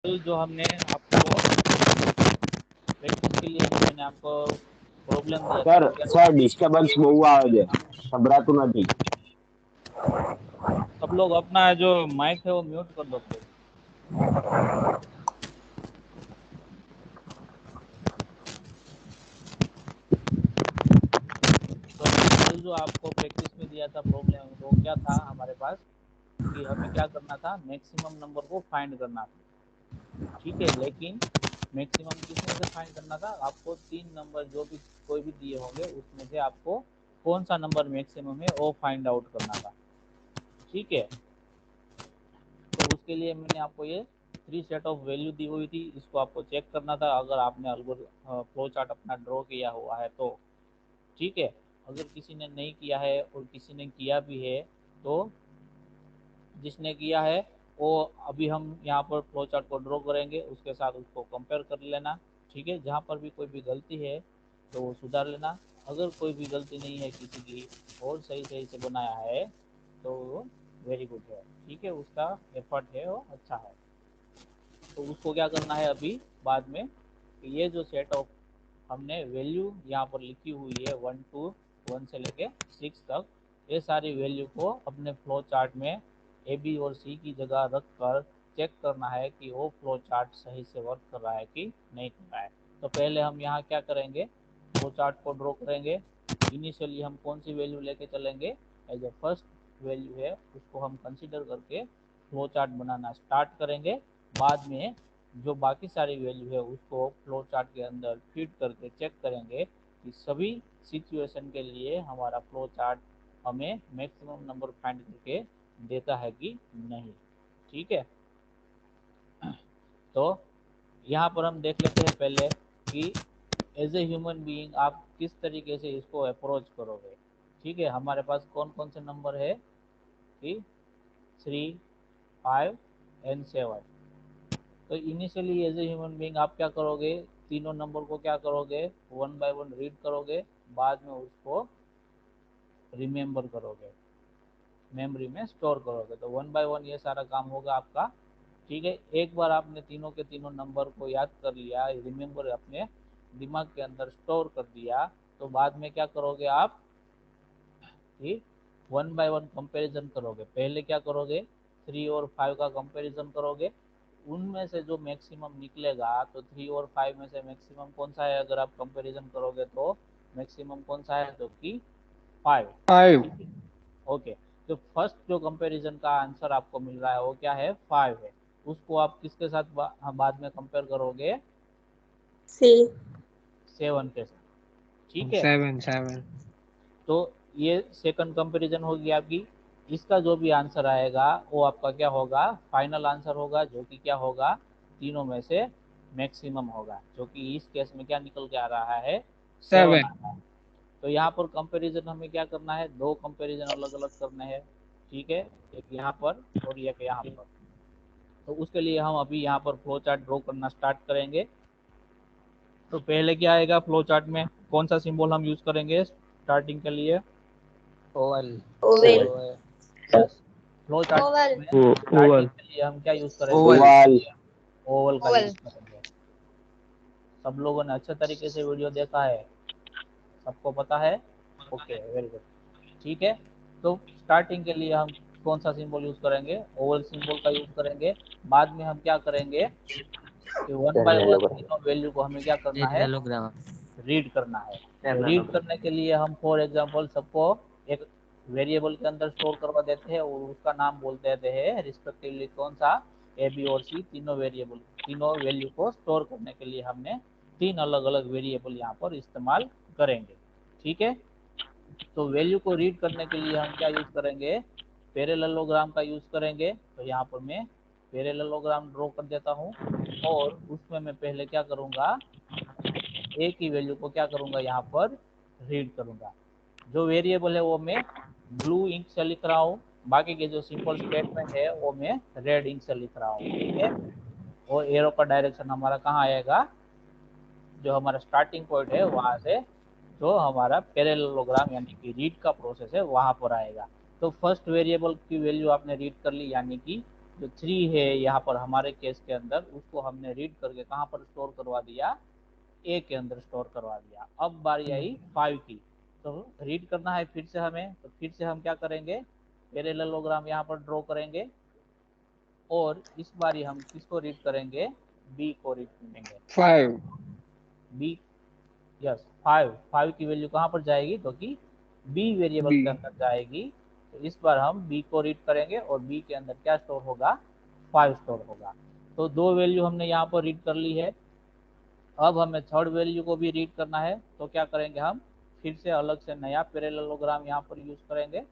कल जो हमने आपको प्रैक्टिस के लिए मैंने आपको प्रॉब्लम दिया था सर वो क्या सर था? डिस्टर्बન્સ બહુ આવે છે સંભળાતું નથી। सब लोग अपना जो माइक है वो म्यूट कर दो प्लीज। तो कल जो आपको प्रैक्टिस में दिया था प्रॉब्लम वो क्या था हमारे पास कि हमें क्या करना था, मैक्सिमम नंबर को फाइंड करना था। ठीक है, लेकिन मैक्सिमम किसमें से फाइंड करना था? आपको तीन नंबर जो भी कोई भी दिए होंगे उसमें से आपको कौन सा नंबर मैक्सिमम है वो फाइंड आउट करना था। ठीक है, तो उसके लिए मैंने आपको ये थ्री सेट ऑफ वैल्यू दी हुई थी, इसको आपको चेक करना था अगर आपने फ्लो चार्ट अपना ड्रॉ किया हुआ है तो। ठीक है, अगर किसी ने नहीं किया है और किसी ने किया भी है तो जिसने किया है वो अभी हम यहाँ पर फ्लो चार्ट को ड्रॉ करेंगे, उसके साथ उसको कंपेयर कर लेना। ठीक है, जहाँ पर भी कोई भी गलती है तो वो सुधार लेना। अगर कोई भी गलती नहीं है किसी की और सही सही से बनाया है तो वेरी गुड है। ठीक है, उसका एफर्ट है वो अच्छा है। तो उसको क्या करना है अभी बाद में कि ये जो सेट ऑफ हमने वैल्यू यहाँ पर लिखी हुई है 1 से लेके 6 तक, ये सारी वैल्यू को अपने फ्लो चार्ट में ए बी और सी की जगह रख कर चेक करना है कि वो फ्लो चार्ट सही से वर्क कर रहा है कि नहीं कर रहा है। तो पहले हम यहाँ क्या करेंगे, फ्लो चार्ट को ड्रॉ करेंगे। इनिशियली हम कौन सी वैल्यू लेके चलेंगे, एज ए फर्स्ट वैल्यू है उसको हम कंसिडर करके फ्लो चार्ट बनाना स्टार्ट करेंगे। बाद में जो बाकी सारी वैल्यू है उसको फ्लो चार्ट के अंदर फीड करके चेक करेंगे कि सभी सिचुएशन के लिए हमारा फ्लो चार्ट हमें मैक्सिमम नंबर फाइंड करके देता है कि नहीं। ठीक है, तो यहाँ पर हम देख लेते हैं पहले कि एज ए ह्यूमन बीइंग आप किस तरीके से इसको अप्रोच करोगे। ठीक है, हमारे पास कौन कौन से नंबर है कि 3, 5 एंड 7। तो initially as a human being आप क्या करोगे, तीनों नंबर को क्या करोगे, वन बाय वन रीड करोगे, बाद में उसको रिमेंबर करोगे, मेमोरी में स्टोर करोगे। तो वन बाय वन ये सारा काम होगा आपका। ठीक है, एक बार आपने तीनों के तीनों नंबर को याद कर लिया, रिमेंबर अपने दिमाग के अंदर स्टोर कर दिया, तो बाद में क्या करोगे आप कि वन बाय वन कंपैरिजन करोगे। पहले क्या करोगे, 3 और 5 का कंपैरिजन करोगे, उनमें से जो मैक्सिमम निकलेगा तो 3 और 5 में से मैक्सिमम कौन सा है, अगर आप कंपैरिजन करोगे तो मैक्सिमम कौन सा है, जो कि 5। 5 ठीक है, ओके। तो फर्स्ट जो कंपैरिजन का आंसर आपको मिल रहा है वो क्या है, 5 है। उसको आप किसके साथ बाद में कंपेयर करोगे, सी 7 के साथ। ठीक है, 7 तो ये सेकंड कंपैरिजन होगी आपकी। इसका जो भी आंसर आएगा वो आपका क्या होगा, फाइनल आंसर होगा, जो कि क्या होगा, तीनों में से मैक्सिमम होगा, जो कि इस केस में क्या निकल के आ रहा है, 7 आ 7 रहा है। तो यहाँ पर कंपैरिजन हमें क्या करना है, दो कंपैरिजन अलग अलग करने हैं। ठीक है, एक यहाँ पर और एक यहाँ पर। तो उसके लिए हम अभी यहाँ पर फ्लो चार्ट ड्रॉ करना स्टार्ट करेंगे। तो पहले क्या आएगा फ्लो चार्ट में, कौन सा सिंबल हम यूज करेंगे स्टार्टिंग के लिए, Oval oval yes. Flow chart Oval में स्टार्टिंग ओवल के लिए हम क्या यूज करेंगे, ओवल ઓવલ ओवल का ओवल यूज करेंगे। सब लोगों ने अच्छे तरीके से वीडियो देखा है, सबको पता है, ओके वेरी गुड। ठीक है, तो स्टार्टिंग के लिए हम कौन सा सिंबल यूज करेंगे, ओवल सिंबल का यूज करेंगे। बाद में हम क्या करेंगे कि वन बाय वन तीनों वैल्यू को हमें क्या करना है, रीड करना है। तो रीड करने के लिए हम फॉर एग्जांपल सबको एक वेरिएबल के अंदर स्टोर करवा देते हैं और उसका नाम बोल देते हैं रिस्पेक्टिवली कौन सा, ए बी और सी, तीनों वेरिएबल, तीनों वैल्यू को स्टोर करने के लिए हमने तीन अलग अलग वेरिएबल यहाँ पर इस्तेमाल करेंगे। ठीक है, तो वैल्यू को रीड करने के लिए हम क्या यूज करेंगे, पैरेललोग्राम का यूज करेंगे। तो यहाँ पर मैं पैरेललोग्राम ड्रॉ कर देता हूँ और उसमें मैं पहले क्या करूँगा, ए की वैल्यू को क्या करूंगा, यहाँ पर रीड करूंगा। जो वेरिएबल है वो मैं ब्लू इंक से लिख रहा हूँ, बाकी के जो सिंपल स्टेटमेंट है वो मैं रेड इंक से लिख रहा हूँ। ठीक है, और एरो का डायरेक्शन हमारा कहाँ आएगा, जो हमारा स्टार्टिंग पॉइंट है वहां से जो हमारा पैरेललोग्राम यानी कि रीड का प्रोसेस है वहां पर आएगा। तो फर्स्ट वेरिएबल की वैल्यू आपने रीड कर ली, यानी कि जो 3 है यहाँ पर हमारे केस के अंदर, उसको हमने रीड करके कहाँ पर स्टोर करवा दिया, ए के अंदर स्टोर करवा दिया। अब बारी आई 5 की, तो रीड करना है फिर से हमें, तो फिर से हम क्या करेंगे, पैरेललोग्राम यहाँ पर ड्रॉ करेंगे और इस बारी हम किसको रीड करेंगे, बी को रीड करेंगे। 5 बी, यस 5 की वैल्यू कहाँ पर जाएगी, तो कि बी वेरिएबल बी के अंदर जाएगी। तो इस बार हम बी को रीड करेंगे और बी के अंदर क्या स्टोर होगा, 5 स्टोर होगा। तो 2 वैल्यू हमने यहाँ पर रीड कर ली है। अब हमें थर्ड वैल्यू को भी रीड करना है, तो क्या करेंगे, हम फिर से अलग से नया पैरेललोग्राम यहाँ पर यूज करेंगे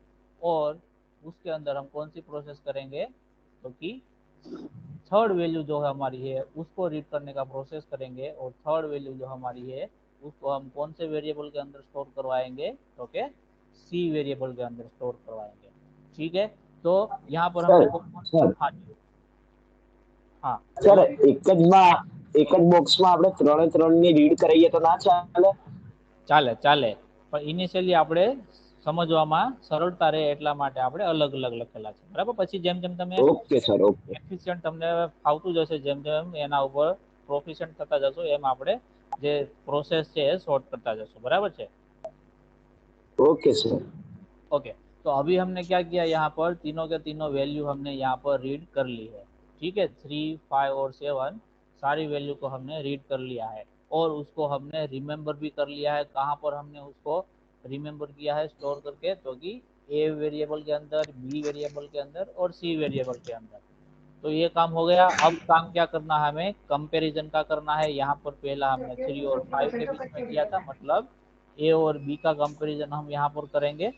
और उसके अंदर हम कौन सी प्रोसेस करेंगे, तो कि थर्ड वैल्यू जो हमारी है उसको रीड करने का प्रोसेस करेंगे और थर्ड वैल्यू जो हमारी है उसको हम कौन से वेरिएबल के अंदर स्टोर करवाएंगे, तो के सी वेरिएबल के अंदर स्टोर करवाएंगे। ठीक है, तो यहाँ पर हम सर देखो, सर हाँ जी, हाँ સર बोलो। એક જ બોક્સમાં આપણે ત્રણે ત્રણની રીડ કરીએ તો ના ચાલે? ચાલે ચાલે, પણ ઇનિશિયલી આપણે સમજવામાં સરળતા રહે એટલા માટે આપણે અલગ અલગ લખેલા છે, બરાબર। પછી જેમ જેમ તમે ઓકે સર, ઓકે એફિશિયન્ટ તમને ફાવતું જશે, જેમ જેમ એના ઉપર પ્રોફિશિયન્ટ થતા જશો, એમ આપણે જે પ્રોસેસ છે એ શોર્ટ करता જશો, बराबर છે। Okay sir. ओके, तो अभी हमने क्या किया, यहाँ पर तीनों के तीनों वैल्यू हमने यहाँ पर रीड कर ली है। ठीक है, 3, 5 और 7 सारी वैल्यू को हमने रीड कर लिया है और उसको हमने रिमेंबर भी कर लिया है। कहाँ पर हमने उसको रिमेंबर किया है, स्टोर करके, तो कि ए वेरिएबल के अंदर, बी वेरिएबल के अंदर और सी वेरिएबल के अंदर। तो ये काम हो गया। अब काम क्या करना है, हमें कंपैरिजन का करना है। यहाँ पर पहला हमने 3 और 5 के बीच में किया था, मतलब ए और बी का कंपैरिजन हम यहाँ पर करेंगे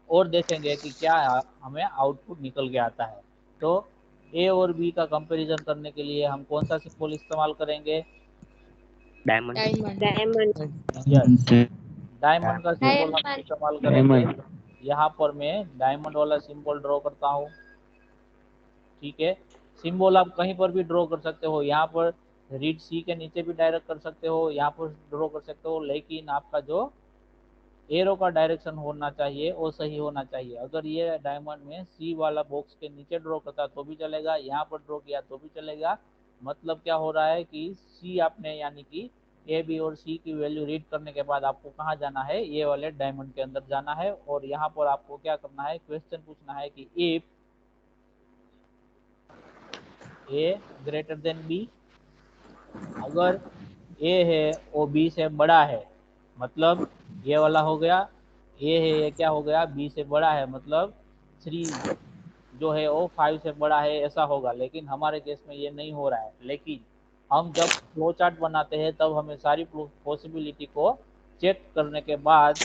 और देखेंगे कि क्या हमें आउटपुट निकल के आता है। तो ए और बी का कंपैरिजन करने के लिए हम कौन सा सिंबल इस्तेमाल करेंगे, डायमंड डायमंड यस डायमंड का सिंबल हम डायमंड इस्तेमाल करेंगे। डायमंड यहाँ पर मैं डायमंड वाला सिंबल ड्रॉ करता हूँ। ठीक है, सिंबल आप कहीं पर भी ड्रॉ कर सकते हो, यहाँ पर रीड सी के नीचे भी डायरेक्ट कर सकते हो, यहाँ पर ड्रॉ कर सकते हो, लेकिन आपका जो एरो का डायरेक्शन होना चाहिए वो सही होना चाहिए। अगर ये डायमंड में सी वाला बॉक्स के नीचे ड्रॉ करता तो भी चलेगा, यहाँ पर ड्रॉ किया तो भी चलेगा। मतलब क्या हो रहा है कि सी आपने, यानी कि ए बी और सी की वैल्यू रीड करने के बाद आपको कहाँ जाना है, ये वाले डायमंड के अंदर जाना है और यहाँ पर आपको क्या करना है, क्वेश्चन पूछना है कि if A greater than B, अगर ए है वो बी से बड़ा है, मतलब ये वाला हो गया, ए है ये क्या हो गया, बी से बड़ा है, मतलब 3 जो है वो 5 से बड़ा है, ऐसा होगा। लेकिन हमारे केस में ये नहीं हो रहा है। लेकिन हम जब फ्लो चार्ट बनाते हैं तब हमें सारी पॉसिबिलिटी को चेक करने के बाद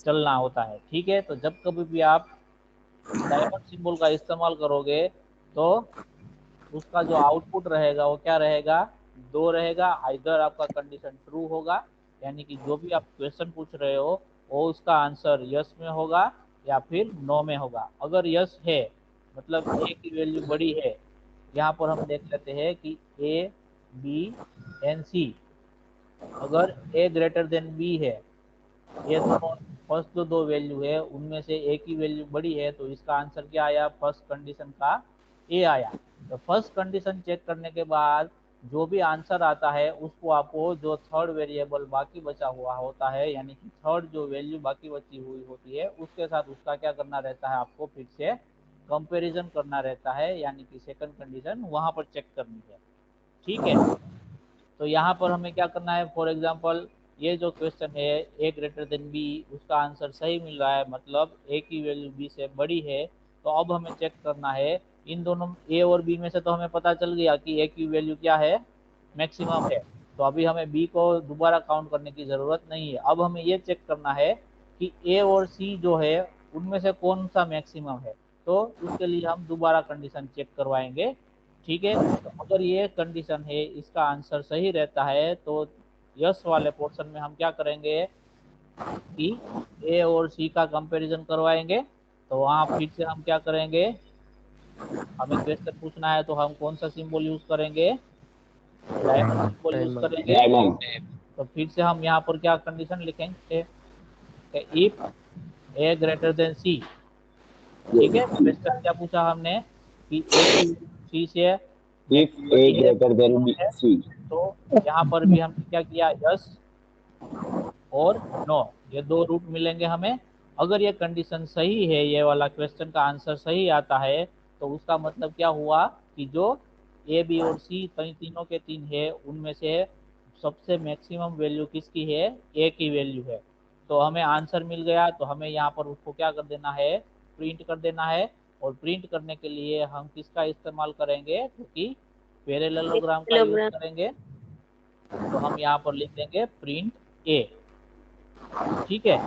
चलना होता है। ठीक है, तो जब कभी भी आप डायमंड सिंबल का इस्तेमाल करोगे तो उसका जो आउटपुट रहेगा वो क्या रहेगा, 2 रहेगा। आइदर आपका कंडीशन ट्रू होगा, यानी कि जो भी आप क्वेश्चन पूछ रहे हो वो उसका आंसर यस में होगा या फिर नो में होगा। अगर यस है मतलब ए की वैल्यू बड़ी है, यहाँ पर हम देख लेते हैं कि ए बी एंड सी, अगर ए ग्रेटर देन बी है, ये दोनों फर्स्ट जो 2 वैल्यू है उनमें से ए की वैल्यू बड़ी है, तो इसका आंसर क्या आया, फर्स्ट कंडीशन का ए आया। तो फर्स्ट कंडीशन चेक करने के बाद जो भी आंसर आता है उसको आपको जो थर्ड वेरिएबल बाकी बचा हुआ होता है, यानी कि थर्ड जो वैल्यू बाकी बची हुई होती है उसके साथ उसका क्या करना रहता है, आपको फिर से कंपैरिजन करना रहता है, यानी कि सेकंड कंडीशन वहां पर चेक करनी है। ठीक है, तो यहाँ पर हमें क्या करना है, फॉर एग्जाम्पल ये जो क्वेश्चन है ए ग्रेटर देन बी, उसका आंसर सही मिल रहा है, मतलब ए की वैल्यू बी से बड़ी है। तो अब हमें चेक करना है इन दोनों ए और बी में से, तो हमें पता चल गया कि ए की वैल्यू क्या है, मैक्सिमम है। तो अभी हमें बी को दोबारा काउंट करने की ज़रूरत नहीं है। अब हमें ये चेक करना है कि ए और सी जो है उनमें से कौन सा मैक्सिमम है। तो उसके लिए हम दोबारा कंडीशन चेक करवाएंगे। ठीक है, तो अगर ये कंडीशन है, इसका आंसर सही रहता है, तो यस वाले पोर्शन में हम क्या करेंगे कि ए और सी का कंपैरिजन करवाएंगे। तो वहाँ फिर से हम क्या करेंगे, हमें क्वेश्चन पूछना है तो हम कौन सा सिंबल यूज करेंगे, डायमंड सिंबल यूज डायमंड करेंगे। डायमंड तो फिर से हम यहाँ पर क्या कंडीशन लिखेंगे, इफ ए ग्रेटर देन सी। ठीक है, क्वेश्चन क्या पूछा हमने, कि ए की सी से इफ ए बड़ी है ग्रेटर देन बी है, सी। तो यहाँ पर भी हमने क्या किया, यस और नो, ये दो रूट मिलेंगे हमें। अगर ये कंडीशन सही है, ये वाला क्वेश्चन का आंसर सही आता है, तो उसका मतलब क्या हुआ कि जो ए बी और सी तीनों के तीन है, उनमें से सबसे मैक्सिमम वैल्यू किसकी है, ए की वैल्यू है। तो हमें आंसर मिल गया, तो हमें यहाँ पर उसको क्या कर देना है, प्रिंट कर देना है। और प्रिंट करने के लिए हम किसका इस्तेमाल करेंगे, क्योंकि पैरेललोग्राम का यूज किलोग्राम। करेंगे। तो हम यहाँ पर लिख देंगे प्रिंट ए। ठीक है।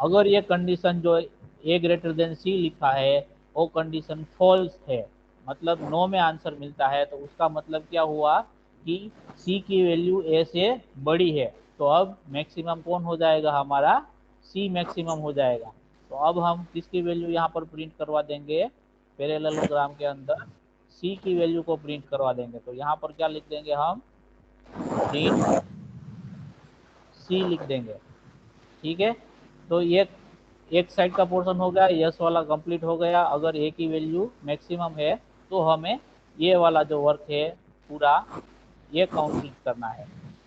अगर ये कंडीशन जो ए ग्रेटर देन सी लिखा है वो कंडीशन फॉल्स है, मतलब नो में आंसर मिलता है, तो उसका मतलब क्या हुआ कि सी की वैल्यू ए से बड़ी है। तो अब मैक्सिमम कौन हो जाएगा, हमारा सी मैक्सिमम हो जाएगा। तो अब हम किसकी वैल्यू यहाँ पर प्रिंट करवा देंगे, पैरेललोग्राम के अंदर सी की वैल्यू को प्रिंट करवा देंगे। तो यहाँ पर क्या लिख देंगे हम, प्रिंट सी लिख देंगे। ठीक है। तो ये एक साइड का पोर्शन हो गया, यस वाला कंप्लीट हो गया। अगर ए की वैल्यू मैक्सिमम है तो हमें ये वाला जो वर्क है पूरा ये कंप्लीट करना है।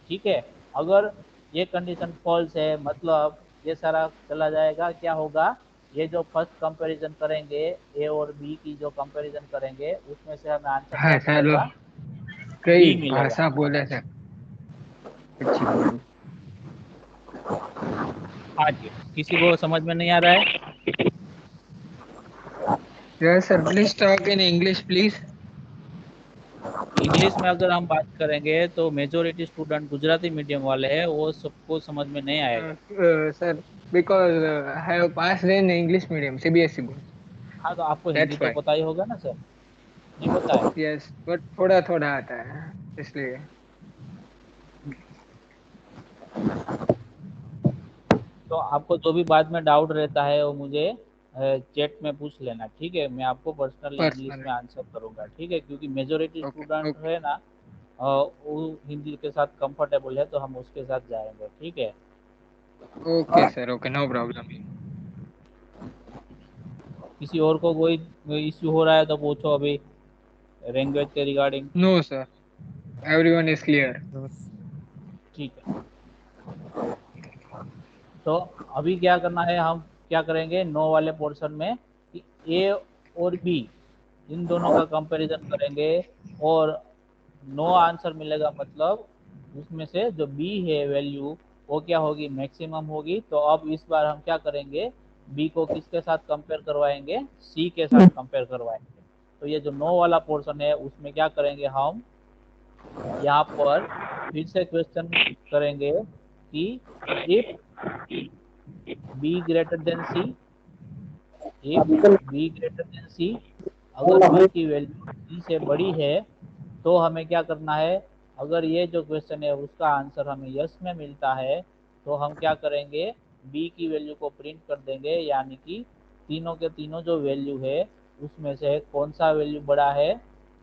ठीक है। अगर ये कंडीशन फॉल्स है, मतलब ये सारा चला जाएगा, क्या होगा, ये जो फर्स्ट कंपैरिजन करेंगे ए और बी की जो कंपैरिजन करेंगे उसमें से हमें आंसर क्या हाँ चलो, मिलेगा, कई बी मिलेगा। भाषा बोले थे, अच्छी बोली। हाँ जी, किसी को समझ में नहीं आ रहा है? Yes sir, please talk in English please. English में अगर हम बात करेंगे तो मेजोरिटी स्टूडेंट गुजराती मीडियम वाले हैं, वो सबको समझ में नहीं आएगा। Sir, because I have passed in English medium CBSE board, हाँ, तो आपको हिंदी दैट्स तो व्हाई। पता ही होगा ना सर, नहीं पता है? यस, बट थोड़ा थोड़ा आता है इसलिए। तो आपको जो भी बाद में डाउट रहता है वो मुझे चैट में पूछ लेना, ठीक है? मैं आपको पर्सनली इंग्लिश पर्सनल। में आंसर करूंगा, ठीक है? क्योंकि मेजोरिटी ओके स्टूडेंट ओके है ना, वो हिंदी के साथ कंफर्टेबल है, तो हम उसके साथ जाएंगे, ठीक है? Okay sir, okay, no problem. किसी और को कोई इश्यू हो रहा है तो पूछो अभी, लैंग्वेज के regarding. No sir, everyone is clear. ठीक है। तो अभी क्या करना है, हम क्या करेंगे नो वाले पोर्शन में कि ए और बी इन दोनों का कंपैरिजन करेंगे, और नो आंसर मिलेगा, मतलब उसमें से जो बी है वैल्यू वो क्या होगी, मैक्सिमम होगी। तो अब इस बार हम क्या करेंगे, बी को किसके साथ कंपेयर करवाएंगे, सी के साथ कंपेयर करवाएंगे। तो ये जो नो वाला पोर्शन है उसमें क्या करेंगे, हम यहाँ पर फिर से क्वेश्चन करेंगे कि if B greater than C, if B greater than C, अगर बी की वैल्यू सी से बड़ी है तो हमें क्या करना है, अगर ये जो क्वेश्चन है उसका आंसर हमें यस में मिलता है तो हम क्या करेंगे, बी की वैल्यू को प्रिंट कर देंगे, यानी कि तीनों के तीनों जो वैल्यू है उसमें से कौन सा वैल्यू बड़ा है,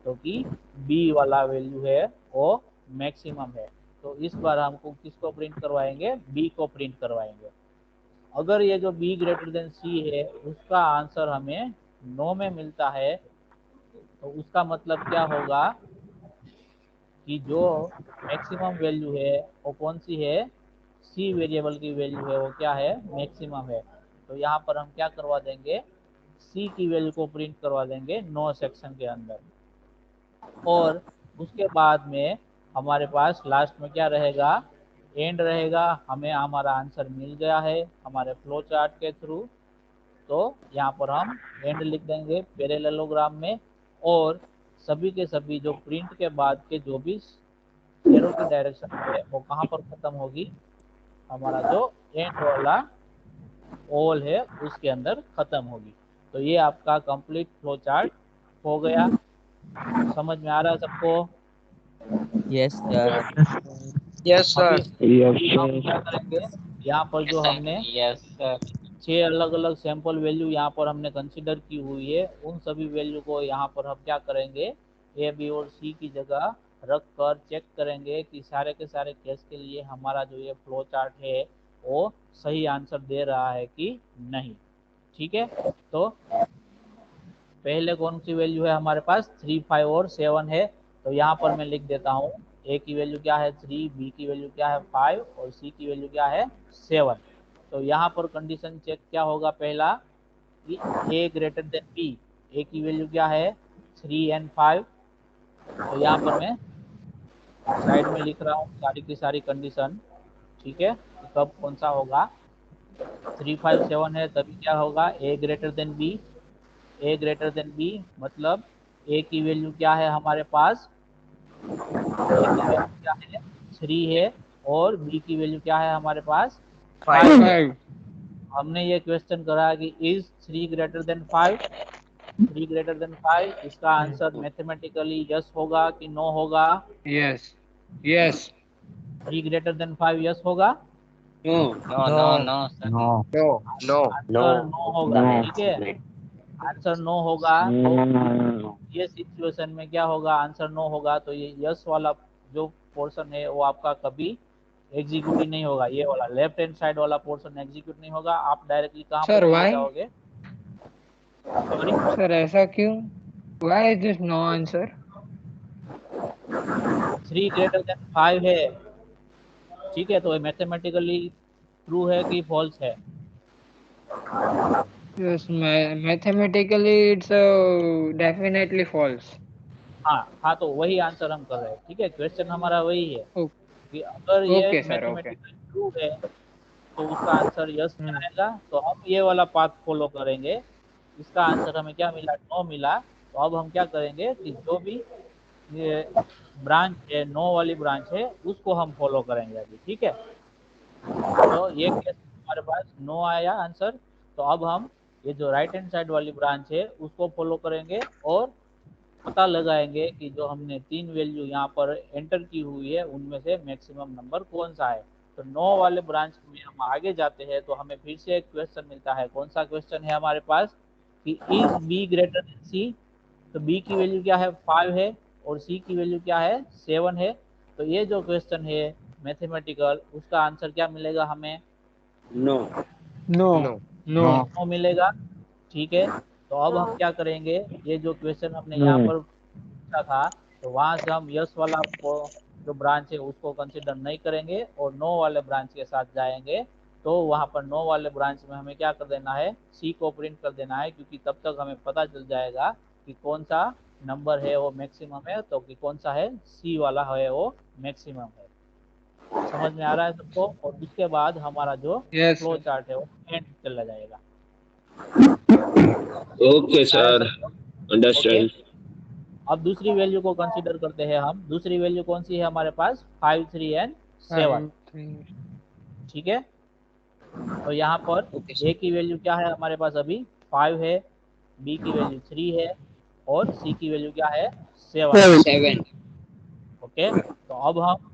तो कि बी वाला वैल्यू है वो मैक्सिमम है। तो इस बार हमको किसको प्रिंट करवाएंगे, बी को प्रिंट करवाएंगे। अगर ये जो बी ग्रेटर देन सी है उसका आंसर हमें नो में मिलता है, तो उसका मतलब क्या होगा कि जो मैक्सिमम वैल्यू है वो कौन सी है, सी वेरिएबल की वैल्यू है वो क्या है, मैक्सिमम है। तो यहाँ पर हम क्या करवा देंगे, सी की वैल्यू को प्रिंट करवा देंगे नो सेक्शन के अंदर। और उसके बाद में हमारे पास लास्ट में क्या रहेगा, एंड रहेगा। हमें हमारा आंसर मिल गया है हमारे फ्लो चार्ट के थ्रू। तो यहाँ पर हम एंड लिख देंगे पैरेललोग्राम में, और सभी के सभी जो प्रिंट के बाद के जो भी एरो की डायरेक्शन है वो कहाँ पर खत्म होगी, हमारा जो एंड वाला ओवल है उसके अंदर खत्म होगी। तो ये आपका कंप्लीट फ्लो चार्ट हो गया। समझ में आ रहा है सबको? Yes sir. यस अभी सर। यस हम सर। क्या करेंगे, यहाँ पर जो हमने यस सर। 6 अलग अलग सैंपल वैल्यू यहाँ पर हमने कंसिडर की हुई है, उन सभी वैल्यू को यहाँ पर हम क्या करेंगे, ए बी और सी की जगह रख कर चेक करेंगे कि सारे के सारे केस के लिए हमारा जो ये फ्लो चार्ट है वो सही आंसर दे रहा है कि नहीं। ठीक है। तो पहले कौन सी वैल्यू है हमारे पास 3, 5 और 7 है। तो यहाँ पर मैं लिख देता हूँ ए की वैल्यू क्या है 3, बी की वैल्यू क्या है 5 और सी की वैल्यू क्या है 7। तो यहाँ पर कंडीशन चेक क्या होगा, पहला कि ए ग्रेटर देन बी, ए की वैल्यू क्या है 3 एंड 5। तो यहाँ पर मैं साइड में लिख रहा हूँ सारी की सारी कंडीशन, ठीक है, कि कब कौन सा होगा। 3, 5, 7 है तभी क्या होगा, ए ग्रेटर देन बी। ए ग्रेटर देन बी मतलब ए की वैल्यू क्या है हमारे पास, ए की वैल्यू क्या है 3 है और बी की वैल्यू क्या है हमारे पास 5 है। 5. हमने ये क्वेश्चन करा कि is 3 greater than 5, 3 greater than 5, इसका आंसर मैथमेटिकली यस होगा कि नो होगा। Yes. Yes. 3 greater than 5 yes होगा, No. No, no, no, sir. No. No. No. Answer no होगा, ठीक है, आंसर नो होगा। तो ये सिचुएशन में क्या होगा, आंसर नो होगा तो ये यस वाला जो पोर्शन है वो आपका कभी एग्जीक्यूट ही नहीं होगा, ये वाला लेफ्ट हैंड साइड वाला पोर्शन एग्जीक्यूट नहीं होगा। आप डायरेक्टली कहाँ पर Sir, चले why? जाओगे, सॉरी Sir, ऐसा क्यों? Why is this no answer? 3 greater than 5 है, ठीक है, तो मैथमेटिकली ट्रू है कि फॉल्स है। Yes, mathematically it's definitely false. हाँ तो वही आंसर हम कर रहे हैं, ठीक है, क्वेश्चन हमारा वही है Oh, कि अगर ये okay, sir. Okay. Mathematically true है तो उसका आंसर यस में Hmm. आएगा। तो हम ये वाला पाथ फॉलो करेंगे, इसका आंसर हमें क्या मिला, नो मिला। तो अब हम क्या करेंगे कि जो भी ये ब्रांच है, नो वाली ब्रांच है, उसको हम फॉलो करेंगे अभी, ठीक है। तो ये केस हमारे पास नो आया आंसर। तो अब हम ये जो राइट हैंड साइड वाली ब्रांच है उसको फॉलो करेंगे और पता लगाएंगे कि जो हमने 3 वैल्यू यहाँ पर एंटर की हुई है उनमें से मैक्सिमम नंबर कौन सा है। तो 9 वाले ब्रांच में हम आगे जाते हैं तो हमें फिर से एक क्वेश्चन मिलता है। कौन सा क्वेश्चन है हमारे पास कि इज बी ग्रेटर देन सी। तो बी की वैल्यू क्या है 5 है और सी की वैल्यू क्या है 7 है। तो ये जो क्वेश्चन है मैथमेटिकल, उसका आंसर क्या मिलेगा हमें, No. No. No. No. No मिलेगा, ठीक है। तो अब हम क्या करेंगे, ये जो क्वेश्चन हमने यहाँ पर पूछा था तो वहां से हम यस वाला जो ब्रांच है उसको कंसिडर नहीं करेंगे और नो वाले ब्रांच के साथ जाएंगे। तो वहां पर नो वाले ब्रांच में हमें क्या कर देना है, सी को प्रिंट कर देना है, क्योंकि तब तक हमें पता चल जाएगा कि कौन सा नंबर है वो मैक्सिमम है, तो कि कौन सा है सी वाला है वो मैक्सिमम है। समझ में आ रहा है सबको। और उसके बाद हमारा जो Yes, फ्लो sir. चार्ट है वो एंड चला जाएगा। Okay, समझ में आ रहा है sir. सबको, ओके। Understand. अब दूसरी वैल्यू को कंसीडर करते हैं हम। दूसरी वैल्यू कौन सी है हमारे पास, 5, 3 एंड 7, 5, 3. ठीक है। तो यहाँ पर Okay, ए sir. की वैल्यू क्या है हमारे पास अभी 5 है, बी की वैल्यू 3 है और सी की वैल्यू क्या है 7 है, 7. ओके। तो अब हम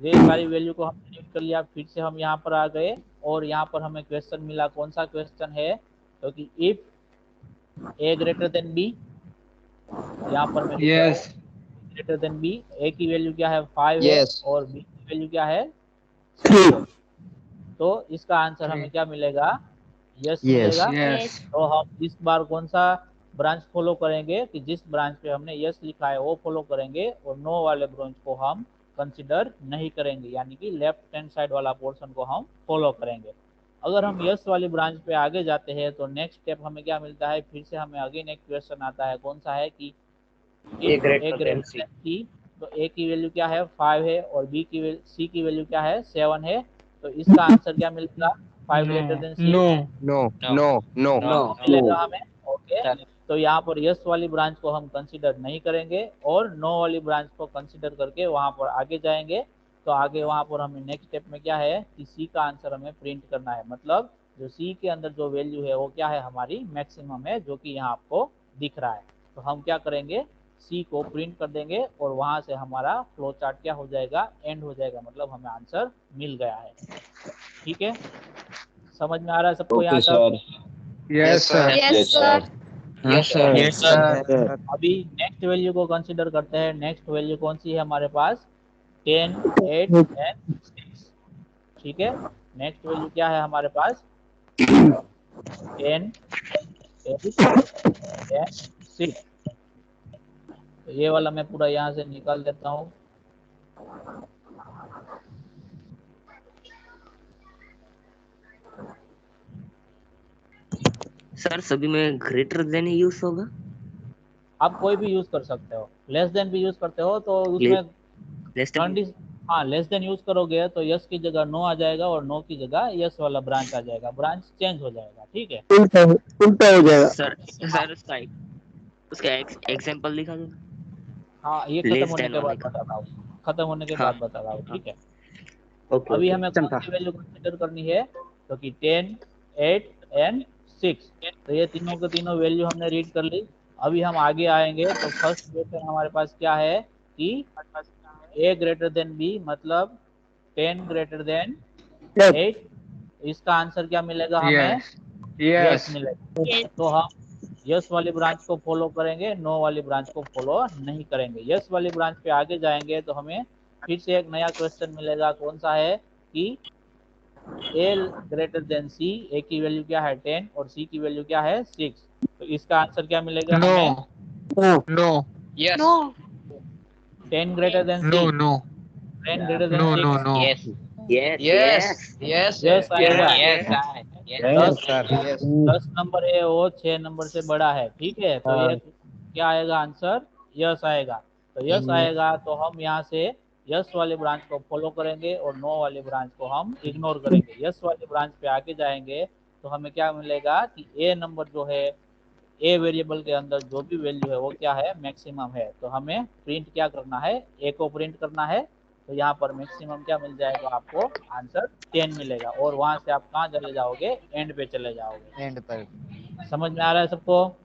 ये सारी वैल्यू को हम सिलेक्ट कर लिया, फिर से हम यहाँ पर आ गए और यहाँ पर हमें क्वेश्चन मिला। कौन सा क्वेश्चन है, तो कि if A greater than B, यहाँ पर मैं लिख रहा हूँ Yes. Greater than B. A की वैल्यू क्या है 5 है Yes. और बी की वैल्यू क्या है 3 है। तो इसका आंसर हमें 3. क्या मिलेगा, यस Yes. मिलेगा। Yes. तो हम इस बार कौन सा ब्रांच फॉलो करेंगे, कि जिस ब्रांच पे हमने यस लिखा है वो फॉलो करेंगे और नो वाले ब्रांच को हम कंसिडर नहीं करेंगे, यानी कि लेफ्ट हैंड साइड वाला पोर्शन को हम फॉलो करेंगे। अगर हम यस वाली ब्रांच पे आगे जाते हैं तो नेक्स्ट स्टेप हमें क्या मिलता है, फिर से हमें अगेन एक क्वेश्चन आता है। कौन सा है कि A if A greater greater than than C. C. तो ए की वैल्यू क्या है 5 है और बी की सी की वैल्यू क्या है 7 है। तो इसका आंसर क्या मिलेगा, 5 greater No. Than C No. No. No. No. No. No. No No. मिलेगा हमें, ओके। Sir. तो यहाँ पर यस वाली ब्रांच को हम कंसीडर नहीं करेंगे और नो वाली ब्रांच को कंसीडर करके वहां पर आगे जाएंगे। तो आगे वहां पर हमें नेक्स्ट स्टेप में क्या है कि सी का आंसर हमें प्रिंट करना है, मतलब जो सी के अंदर जो वैल्यू है वो क्या है हमारी मैक्सिमम है, जो कि यहाँ आपको दिख रहा है। तो हम क्या करेंगे, सी को प्रिंट कर देंगे और वहां से हमारा फ्लो चार्ट क्या हो जाएगा, एंड हो जाएगा, मतलब हमें आंसर मिल गया है, ठीक है। समझ में आ रहा है सबको Okay, यहाँ तक। sir. Yes, sir. Yes, sir. Yes, sir. Yes, sir. अभी नेक्स्ट वैल्यू को कंसीडर करते हैं। नेक्स्ट वैल्यू कौन सी है हमारे पास, 10, 8 एंड 6, ठीक है। नेक्स्ट वैल्यू क्या है हमारे पास, 10, 8 एंड 6। तो ये वाला मैं पूरा यहाँ से निकाल देता हूँ। सर सभी में ग्रेटर देन यूज होगा? आप कोई भी यूज कर सकते हो, लेस देन भी यूज करते हो तो उसमें लेस देन। कंडीशन, हाँ लेस देन यूज करोगे तो यस की जगह नो आ जाएगा और नो की जगह यस वाला ब्रांच आ जाएगा, ब्रांच चेंज हो जाएगा। ठीक है, उल्टा हो जाएगा। सर सर उसका एग्जांपल दिखा दो। हाँ ये खत्म लेस होने देन के वाले बाद का। बताता हूँ, खत्म होने के हाँ बाद बता रहा हूँ। हाँ। ठीक है, ओके अभी ओके। हमें कौन सी वैल्यू कंसीडर करनी है, तो कि 10, 8 एंड 6। तो ये तीनों के तीनों वैल्यू हमने रीड कर ली। अभी हम आगे आएंगे तो फर्स्ट क्वेश्चन हमारे पास क्या है कि ए ग्रेटर देन बी, मतलब 10 ग्रेटर देन 8। इसका आंसर क्या मिलेगा हमें, यस यस यस मिलेगा। तो हम यस वाली ब्रांच को फॉलो करेंगे, नो वाली ब्रांच को फॉलो नहीं करेंगे। यस वाली ब्रांच पे आगे जाएंगे तो हमें फिर से एक नया क्वेश्चन मिलेगा, कौन सा है कि ए ग्रेटर देन सी, ए की वैल्यू क्या है 10 और सी की वैल्यू क्या है 6। तो इसका आंसर क्या मिलेगा नो हमें, no yes 10 greater than no C, no 10 greater than no no 6। No yes yes yes yes. Yes yes आएगा। यस दस सर यस 10 नंबर है वो 6 नंबर से बड़ा है। ठीक है, तो ये क्या आएगा आंसर, यस आएगा। तो यस आएगा तो हम यहाँ से यस वाली ब्रांच को फॉलो करेंगे और नो वाली ब्रांच को हम इग्नोर करेंगे। यस वाली ब्रांच पे आगे जाएंगे तो हमें क्या मिलेगा कि ए नंबर जो है, ए वेरिएबल के अंदर जो भी वैल्यू है वो क्या है, मैक्सिमम है। तो हमें प्रिंट क्या करना है, ए को प्रिंट करना है। तो यहाँ पर मैक्सिमम क्या मिल जाएगा आपको, आंसर 10 मिलेगा। और वहां से आप कहाँ चले जाओगे, एंड पे चले जाओगे। एंड पर। समझ में आ रहा है सबको?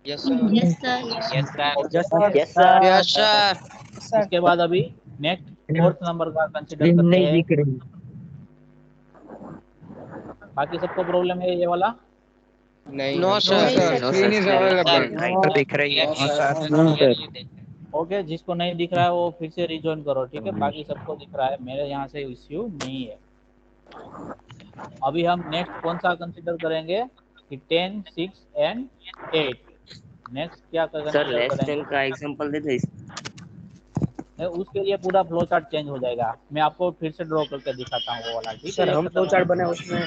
Yes sir yes sir. Yes sir yes sir. Yes sir इसके बाद अभी नेक्स्ट फोर्थ नंबर का कंसिडर स्क्रीन करते नहीं हैं। दिख रही। बाकी सबको प्रॉब्लम है ये वाला? नहीं no sir sir no screen sir is screen available. Right दिख रही है। ओके, जिसको नहीं दिख रहा है वो फिर से रिजॉइन करो। ठीक है, बाकी सबको दिख रहा है, मेरे यहाँ से इश्यू नहीं है। अभी हम नेक्स्ट कौन सा कंसिडर करेंगे कि 10, 6 एंड 8। नेक्स्ट क्या सर कंसिडर लेस देन करेंगे, का एग्जांपल दे दो। उसके लिए पूरा फ्लो चार्ट चेंज हो जाएगा। मैं आपको फिर से ड्रॉ करके दिखाता हूँ वो वाला। ठीक है, सर ये हम खत्म फ्लो हो चार्ट गया। बनाए उसमें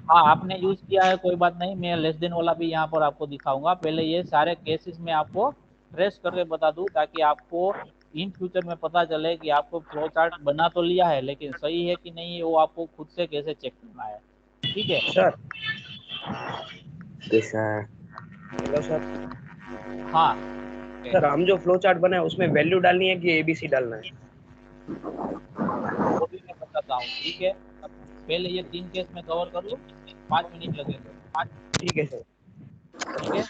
हाँ आपने यूज किया है, कोई बात नहीं, मैं लेस देन वाला भी यहाँ पर आपको दिखाऊंगा। पहले ये सारे केसेस में आपको ट्रेस करके बता दूं ताकि आपको इन फ्यूचर में पता चले कि आपको फ्लो चार्ट बना तो लिया है लेकिन सही है कि नहीं है वो आपको खुद से कैसे चेक करना है। ठीक है, sir yes sir. Hello sir हाँ सर हम जो फ्लो चार्ट बनाए उसमें वैल्यू डालनी है कि एबीसी डालना है वो भी मैं बताता हूँ। ठीक है, पहले ये 3 केस में कवर कर लूँ, 5 मिनट लगेंगे। ठीक है सर ठीक है,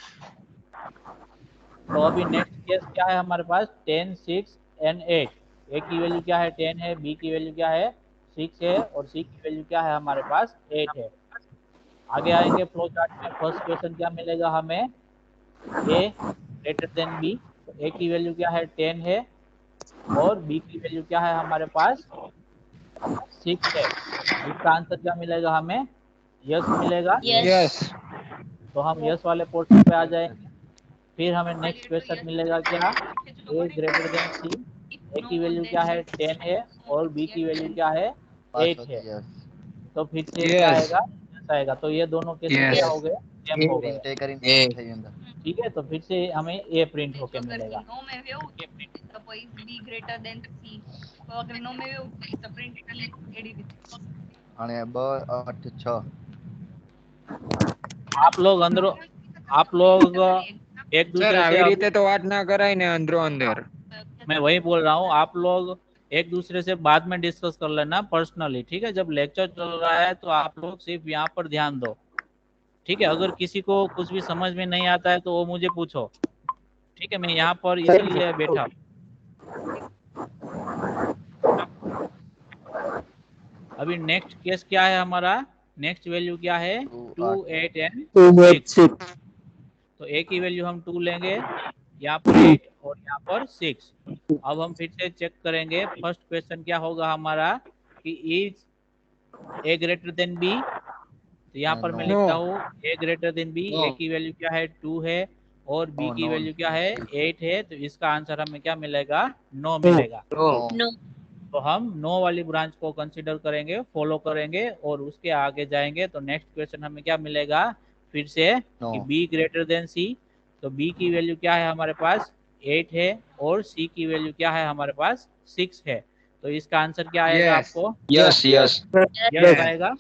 तो अभी नेक्स्ट केस क्या है हमारे पास, 10, 6 एंड 8। ए की वैल्यू क्या है 10 है, बी की वैल्यू क्या है 6 है और सी की वैल्यू क्या है हमारे पास 8 है। आगे आएंगे फ्लो चार्ट में, फर्स्ट क्वेश्चन क्या मिलेगा हमें, ए ग्रेटर देन बी। तो ए की वैल्यू क्या है 10 है और बी की वैल्यू क्या है हमारे पास 6 है। इसका आंसर क्या मिलेगा हमें, यस मिलेगा। यस। यस तो हम यस वाले पोर्शन पे आ जाएंगे। फिर हमें नेक्स्ट क्वेश्चन मिलेगा क्या, ए ग्रेटर देन सी। ए की वैल्यू क्या है 10 है और बी की वैल्यू क्या है 8 है। यस तो फिर से क्या यस आएगा, यस आएगा। तो ये दोनों केसेस यस क्या हो गए, सेम हो गए। प्रिंट ए करीन થઈ અંદર ठीक है, तो फिर से हमें ए प्रिंट होके जो अगर मिलेगा। नो में वेव तो कोई बी ग्रेटर देन सी, तो अगर नो में वेव तो प्रिंट खाली एडी અને 2 8 6 आप लोग अंदर, आप लोग एक સર दूसरे से આવી अभी, રીતે તો વાત ના કરાય ને અંદરો અંદર। मैं वही बोल रहा हूँ, आप लोग एक दूसरे से बाद में डिस्कस कर लेना पर्सनली। ठीक है, जब लेक्चर चल रहा है तो आप लोग सिर्फ यहाँ पर ध्यान दो। ठीक है, अगर किसी को कुछ भी समझ में नहीं आता है तो वो मुझे पूछो। ठीक है, मैं यहाँ पर इसीलिए बैठा हूँ। अभी नेक्स्ट केस क्या है हमारा, नेक्स्ट वैल्यू क्या है 2, 8 एंड 6। तो ए की वैल्यू हम 2 लेंगे, यहाँ पर 8 और यहाँ पर 6। अब हम फिर से चेक करेंगे, फर्स्ट क्वेश्चन क्या होगा हमारा कि is A greater than B. तो यहाँ पर मैं नो लिखता हूँ A greater than B. A की वैल्यू क्या है 2 है और बी की नौ। वैल्यू क्या है 8 है, तो इसका आंसर हमें क्या मिलेगा 9 मिलेगा। No. तो हम 9 वाली ब्रांच को कंसीडर करेंगे, फॉलो करेंगे और उसके आगे जाएंगे। तो नेक्स्ट क्वेश्चन हमें क्या मिलेगा फिर से कि नौ। बी ग्रेटर देन सी। तो बी की वैल्यू क्या है हमारे पास 8 है और सी की वैल्यू क्या है हमारे पास 6 है। तो इसका आंसर क्या आएगा यस आपको यस यस यस आएगा।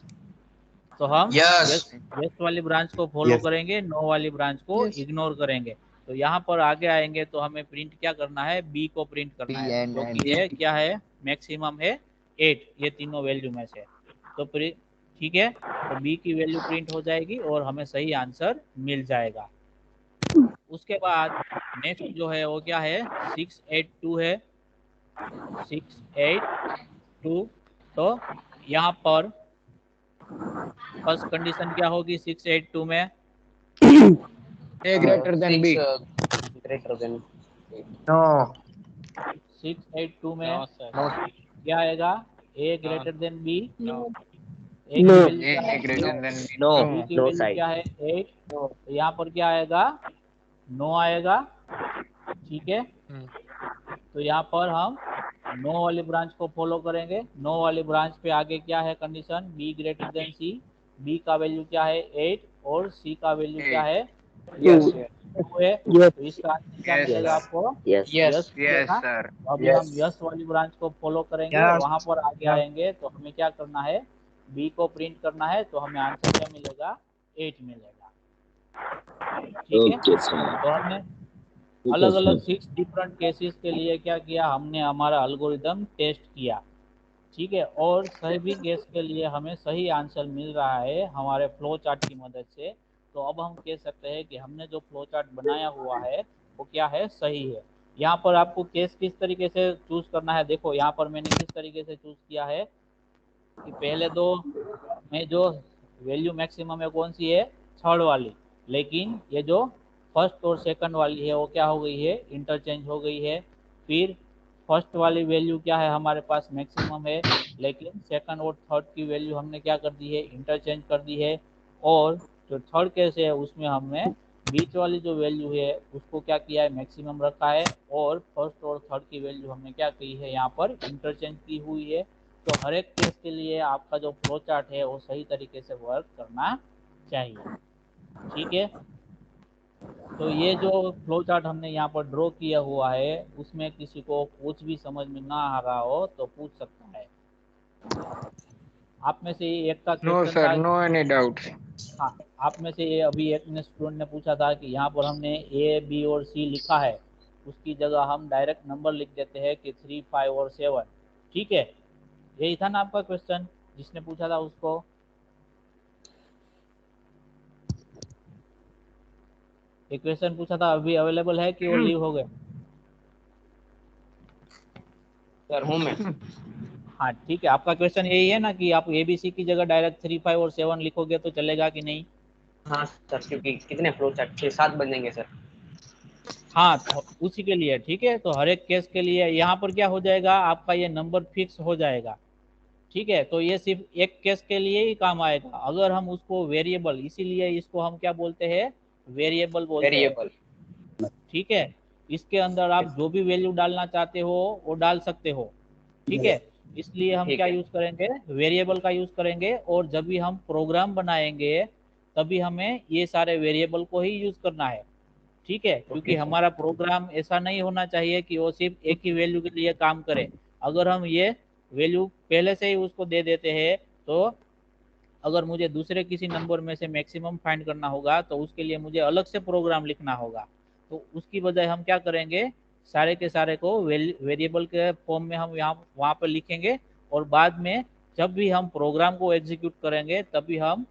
तो हम यस यस वाली ब्रांच को फॉलो यस करेंगे, नो वाली ब्रांच को यस इग्नोर करेंगे। तो यहाँ पर आगे आएंगे तो हमें प्रिंट क्या करना है बी को प्रिंट करना बी है, एंड जो एंड कि ये क्या है मैक्सिमम है 8 ये तीनों वैल्यू में से। तो ठीक है, तो बी की वैल्यू प्रिंट हो जाएगी और हमें सही आंसर मिल जाएगा। उसके बाद नेक्स्ट जो है वो क्या है 682 है 682। तो यहाँ पर फर्स्ट कंडीशन क्या होगी 682 में A greater than B. 6 greater than no 682 में नौ। क्या आएगा A greater than B. No. A की वैल्यू ए क्या है greater than B. No B की नो वैल्यू साइड क्या है 8। तो यहाँ पर क्या आएगा 9 आएगा। ठीक है, तो यहाँ पर हम 9 वाली ब्रांच को फॉलो करेंगे। 9 वाली ब्रांच पे आगे क्या है condition B greater than C. B का वैल्यू क्या है 8 और सी का वैल्यू क्या है यस 2 है। तो इसका आंसर क्या यस मिलेगा आपको Yes. यस यस मिलेगा। सर। तो अभी हम यस यस वाली ब्रांच को फॉलो करेंगे, यस वहां पर आगे आएंगे तो हमें क्या करना है बी को प्रिंट करना है। तो हमें आंसर क्या मिलेगा 8 मिलेगा। ठीक है, ओके सर तो हमने ठीक है अलग अलग सर 6 डिफरेंट केसेस के लिए क्या किया हमने हमारा अल्गोरिदम टेस्ट किया। ठीक है, और सभी केस के लिए हमें सही आंसर मिल रहा है हमारे फ्लो चार्ट की मदद से। तो अब हम कह सकते हैं कि हमने जो फ्लो चार्ट बनाया हुआ है वो क्या है सही है। यहाँ पर आपको केस किस तरीके से चूज करना है, देखो यहाँ पर मैंने किस तरीके से चूज किया है कि पहले दो में जो वैल्यू मैक्सिमम है कौन सी है थर्ड वाली, लेकिन ये जो फर्स्ट और सेकंड वाली है वो क्या हो गई है इंटरचेंज हो गई है। फिर फर्स्ट वाली वैल्यू क्या है हमारे पास मैक्सिमम है, लेकिन सेकंड और थर्ड की वैल्यू हमने क्या कर दी है इंटरचेंज कर दी है। और जो थर्ड केस है उसमें हमने बीच वाली जो वैल्यू है उसको क्या किया है मैक्सिमम रखा है और फर्स्ट और थर्ड की वैल्यू हमने क्या की है यहाँ पर इंटरचेंज की हुई है। तो हर एक केस के लिए आपका जो फ्लो चार्ट है वो सही तरीके से वर्क करना चाहिए। ठीक है, तो ये जो फ्लो चार्ट हमने यहाँ पर ड्रॉ किया हुआ है उसमें किसी को कुछ भी समझ में ना आ रहा हो तो पूछ सकता है। आप में से ये एक का नो क्वेश्चन सर था, नो एनी डाउट्स। हाँ आप में से ये अभी एक ने स्टूडेंट ने पूछा था कि यहाँ पर हमने ए बी और सी लिखा है उसकी जगह हम डायरेक्ट नंबर लिख देते हैं कि 3 5 और 7। ठीक है, यही था ना आपका क्वेश्चन जिसने पूछा था उसको। एक क्वेश्चन पूछा था अभी अवेलेबल है कि वो लीव हो गए। सर हूँ मैं हाँ ठीक है, आपका क्वेश्चन यही है ना कि आप एबीसी की जगह डायरेक्ट 3 5 और 7 लिखोगे तो चलेगा कि नहीं। हाँ सर क्योंकि कितने फ्लो चार्ट 6 7 बन जाएंगे सर। हाँ तो उसी के लिए ठीक है, तो हर एक केस के लिए यहाँ पर क्या हो जाएगा आपका ये नंबर फिक्स हो जाएगा। ठीक है, तो ये सिर्फ एक केस के लिए ही काम आएगा। अगर हम उसको वेरिएबल, इसीलिए इसको हम क्या बोलते हैं वेरिएबल बोलते हैं। वेरिएबल ठीक है, इसके अंदर आप जो भी वैल्यू डालना चाहते हो वो डाल सकते हो। ठीक है, इसलिए हम ठीक क्या है यूज करेंगे वेरिएबल का यूज करेंगे। और जब भी हम प्रोग्राम बनाएंगे तभी हमें ये सारे वेरिएबल को ही यूज करना है। ठीक है, क्योंकि ओके सर हमारा प्रोग्राम ऐसा नहीं होना चाहिए कि वो सिर्फ एक ही वैल्यू के लिए काम करे। अगर हम ये वैल्यू पहले से ही उसको दे देते हैं तो अगर मुझे दूसरे किसी नंबर में से मैक्सिमम फाइंड करना होगा तो उसके लिए मुझे अलग से प्रोग्राम लिखना होगा। तो उसकी बजाय हम क्या करेंगे सारे के सारे को वेरिएबल के फॉर्म में हम यहाँ वहाँ पर लिखेंगे। और बाद में जब भी हम प्रोग्राम को एग्जीक्यूट करेंगे तभी हम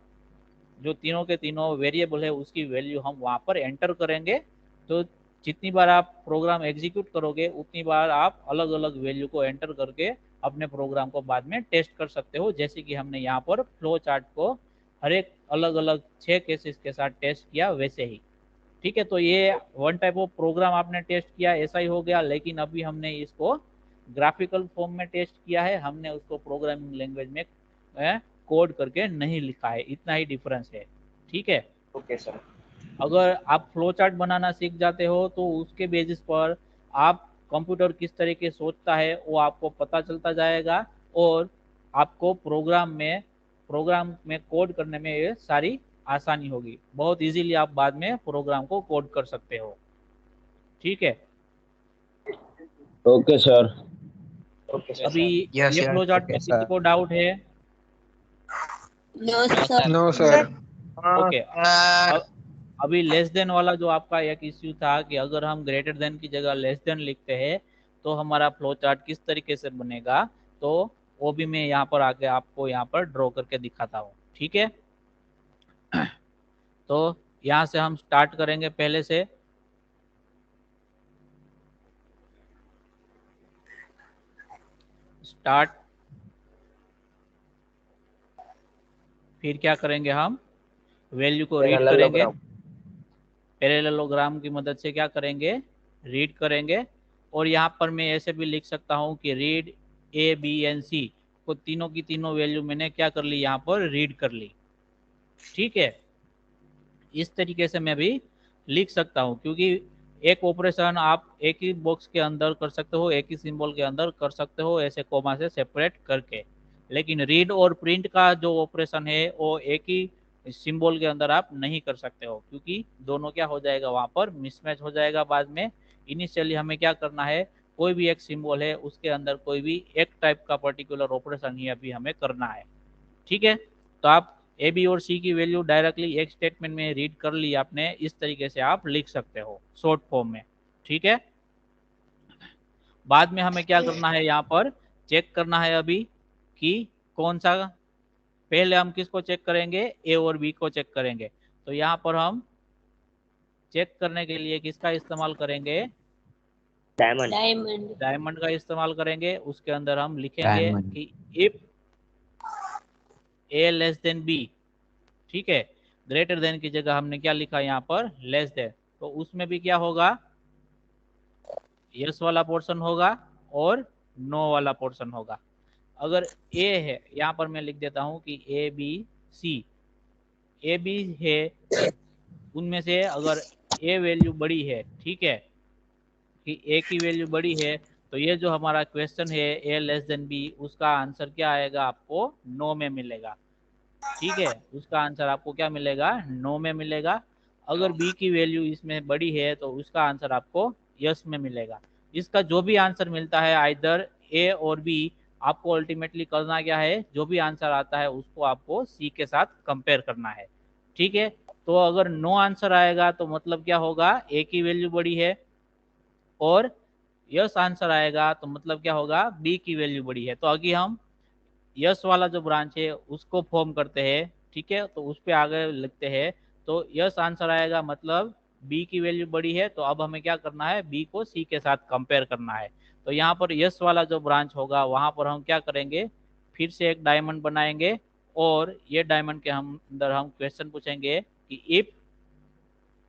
जो तीनों के तीनों वेरिएबल है उसकी वैल्यू हम वहाँ पर एंटर करेंगे। तो जितनी बार आप प्रोग्राम एग्जीक्यूट करोगे उतनी बार आप अलग अलग वैल्यू को एंटर करके अपने प्रोग्राम को बाद में टेस्ट कर सकते हो, जैसे कि हमने यहाँ पर फ्लो चार्ट को हर एक अलग अलग 6 केसेस के साथ टेस्ट किया वैसे ही। ठीक है, तो ये वन टाइप ऑफ प्रोग्राम आपने टेस्ट किया ऐसा ही हो गया, लेकिन अभी हमने इसको ग्राफिकल फॉर्म में टेस्ट किया है, हमने उसको प्रोग्रामिंग लैंग्वेज में कोड करके नहीं लिखा है, इतना ही डिफरेंस है। ठीक है, ओके सर अगर आप फ्लो चार्ट बनाना सीख जाते हो तो उसके बेसिस पर आप कंप्यूटर किस तरीके सोचता है वो आपको पता चलता जाएगा, और आपको प्रोग्राम में कोड करने में ये सारी आसानी होगी। बहुत इजीली आप बाद में प्रोग्राम को कोड कर सकते हो। ठीक है, ओके सर। Okay sir. अभी यस ये सर, फ्लो चार्ट ओके में किसी सर। को डाउट है? No sir. No sir. Okay, अभी लेस देन वाला जो आपका एक इश्यू था कि अगर हम ग्रेटर देन की जगह लेस देन लिखते हैं तो हमारा फ्लो चार्ट किस तरीके से बनेगा, तो वो भी मैं यहाँ पर आके आपको यहाँ पर ड्रॉ करके दिखाता हूँ। ठीक है, तो यहाँ से हम स्टार्ट करेंगे पहले से। स्टार्ट, फिर क्या करेंगे, हम वैल्यू को रीड करेंगे। पैरेललोग्राम। पैरेललोग्राम की मदद से क्या करेंगे, रीड करेंगे। और यहाँ पर मैं ऐसे भी लिख सकता हूँ कि read A B and C को तीनों की तीनों वैल्यू मैंने क्या कर ली, यहाँ पर रीड कर ली। ठीक है, इस तरीके से मैं भी लिख सकता हूँ, क्योंकि एक ऑपरेशन आप एक ही बॉक्स के अंदर कर सकते हो, एक ही सिंबल के अंदर कर सकते हो, ऐसे कोमा से सेपरेट करके। लेकिन रीड और प्रिंट का जो ऑपरेशन है वो एक ही सिंबल के अंदर आप नहीं कर सकते हो, क्योंकि दोनों क्या हो जाएगा, वहां पर मिसमैच हो जाएगा बाद में। इनिशियली हमें क्या करना है, कोई भी एक सिंबल है उसके अंदर कोई भी एक टाइप का पर्टिकुलर ऑपरेशन ही अभी हमें करना है। ठीक है, तो आप ए बी और सी की वैल्यू डायरेक्टली एक स्टेटमेंट में रीड कर ली आपने, इस तरीके से आप लिख सकते हो शॉर्ट फॉर्म में। ठीक है, बाद में हमें क्या करना है, यहाँ पर चेक करना है अभी कि कौन सा, पहले हम किसको चेक करेंगे, ए और बी को चेक करेंगे। तो यहाँ पर हम चेक करने के लिए किसका इस्तेमाल करेंगे, डायमंड। डायमंड। डायमंड का इस्तेमाल करेंगे। उसके अंदर हम लिखेंगे डायमंड। कि if A less than B, ठीक है, ग्रेटर देन की जगह हमने क्या लिखा यहाँ पर, लेस देन। तो उसमें भी क्या होगा, यस वाला पोर्शन होगा और नो वाला पोर्शन होगा। अगर ए है, यहाँ पर मैं लिख देता हूँ कि A B C, A B है, उनमें से अगर ए वैल्यू बड़ी है, ठीक है, कि ए की वैल्यू बड़ी है, तो ये जो हमारा क्वेश्चन है ए लेस देन बी, उसका आंसर क्या आएगा, आपको नो में मिलेगा। ठीक है, उसका आंसर आपको क्या मिलेगा, नो में मिलेगा। अगर बी की वैल्यू इसमें बड़ी है तो उसका आंसर आपको यस में मिलेगा। इसका जो भी आंसर मिलता है आइदर ए और बी, आपको अल्टीमेटली करना क्या है, जो भी आंसर आता है उसको आपको सी के साथ कंपेयर करना है। ठीक है, तो अगर नो आंसर आएगा तो मतलब क्या होगा, ए की वैल्यू बड़ी है, और यस आंसर आएगा तो मतलब क्या होगा, बी की वैल्यू बड़ी है। तो अभी हम यस वाला जो ब्रांच है उसको फॉर्म करते हैं। ठीक है, तो उस पे आगे लिखते हैं। तो यस आंसर आएगा मतलब बी की वैल्यू बड़ी है, तो अब हमें क्या करना है, बी को सी के साथ कंपेयर करना है। तो यहाँ पर यस वाला जो ब्रांच होगा वहां पर हम क्या करेंगे, फिर से एक डायमंड बनाएंगे, और ये डायमंड के हम अंदर हम क्वेश्चन पूछेंगे कि इफ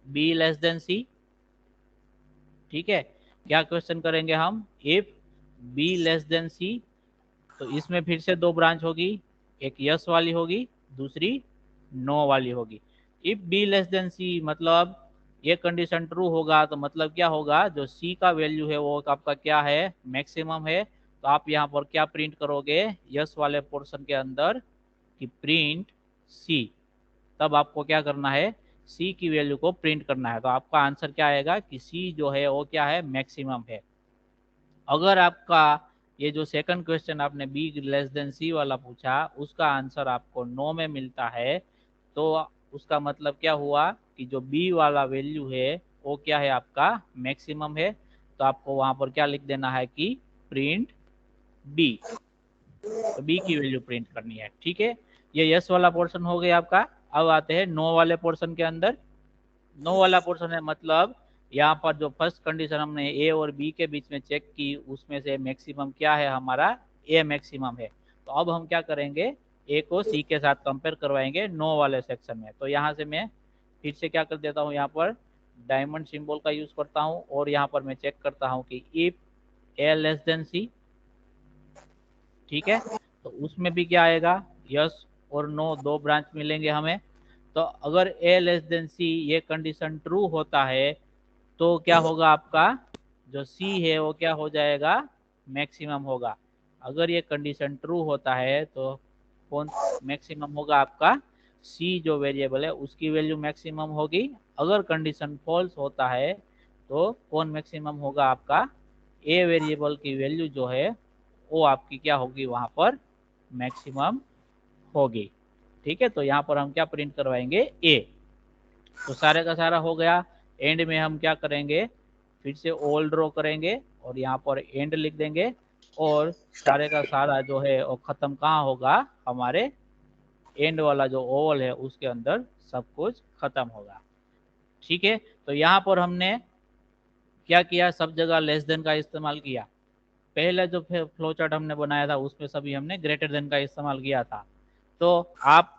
बी लेस देन सी। ठीक है, क्या क्वेश्चन करेंगे हम, इफ बी लेस देन सी। तो इसमें फिर से दो ब्रांच होगी, एक यस वाली होगी, दूसरी नो वाली होगी। इफ बी लेस देन सी मतलब ये कंडीशन ट्रू होगा, तो मतलब क्या होगा, जो सी का वैल्यू है वो आपका क्या है, मैक्सिमम है। तो आप यहाँ पर क्या प्रिंट करोगे, यस वाले पोर्शन के अंदर कि प्रिंट सी। तब आपको क्या करना है, सी की वैल्यू को प्रिंट करना है। तो आपका आंसर क्या आएगा कि सी जो है वो क्या है, मैक्सिमम है। अगर आपका ये जो सेकंड क्वेश्चन आपने बी लेस देन सी वाला पूछा, उसका आंसर आपको नो में मिलता है, तो उसका मतलब क्या हुआ कि जो बी वाला वैल्यू है वो क्या है, आपका मैक्सिमम है। तो आपको वहां पर क्या लिख देना है कि प्रिंट बी, तो बी की वैल्यू प्रिंट करनी है। ठीक है, ये यस वाला पोर्शन हो गया आपका। अब आते हैं नो वाले पोर्शन के अंदर। नो वाला पोर्शन है मतलब यहाँ पर जो फर्स्ट कंडीशन हमने ए और बी के बीच में चेक की, उसमें से मैक्सिमम क्या है, हमारा ए मैक्सिमम है। तो अब हम क्या करेंगे, ए को सी के साथ कंपेयर करवाएंगे नो वाले सेक्शन में। तो यहाँ से मैं फिर से क्या कर देता हूँ, यहाँ पर डायमंड सिंबल का यूज करता हूँ, और यहाँ पर मैं चेक करता हूँ कि इफ ए लेस देन सी। ठीक है, तो उसमें भी क्या आएगा, यस और नो दो ब्रांच मिलेंगे हमें। तो अगर ए लेस देन सी ये कंडीशन ट्रू होता है तो क्या होगा, आपका जो सी है वो क्या हो जाएगा, मैक्सिमम होगा। अगर ये कंडीशन ट्रू होता है तो कौन मैक्सिमम होगा, आपका सी जो वेरिएबल है उसकी वैल्यू मैक्सिमम होगी। अगर कंडीशन फॉल्स होता है तो कौन मैक्सिमम होगा, आपका ए वेरिएबल की वैल्यू जो है वो आपकी क्या होगी, वहां पर मैक्सिमम होगी। ठीक है, तो यहाँ पर हम क्या प्रिंट करवाएंगे, ए। तो सारे का सारा हो गया। एंड में हम क्या करेंगे, फिर से ओल ड्रॉ करेंगे और यहाँ पर एंड लिख देंगे और सारे का सारा जो है वो खत्म कहाँ होगा, हमारे एंड वाला जो ओवल है उसके अंदर सब कुछ खत्म होगा। ठीक है, तो यहाँ पर हमने क्या किया, सब जगह लेस देन का इस्तेमाल किया। पहले जो फ्लो चार्ट हमने बनाया था उसमें सभी हमने ग्रेटर देन का इस्तेमाल किया था। तो आप